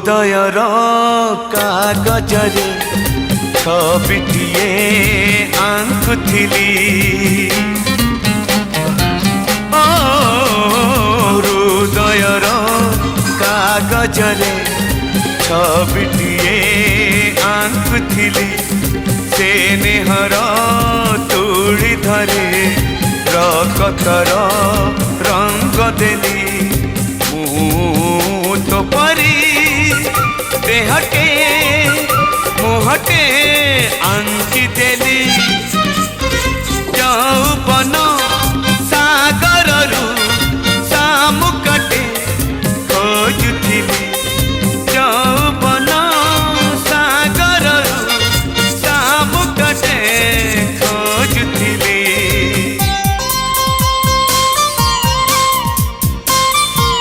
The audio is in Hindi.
हृदयर कागजरे छबिटिए आंकुथिली हृदयर कागजरे छबिटिए आंकुथिली से नेहर तुड़ी धरे रकतर रंग देली तो परी देहटे मुहटे आंकी दे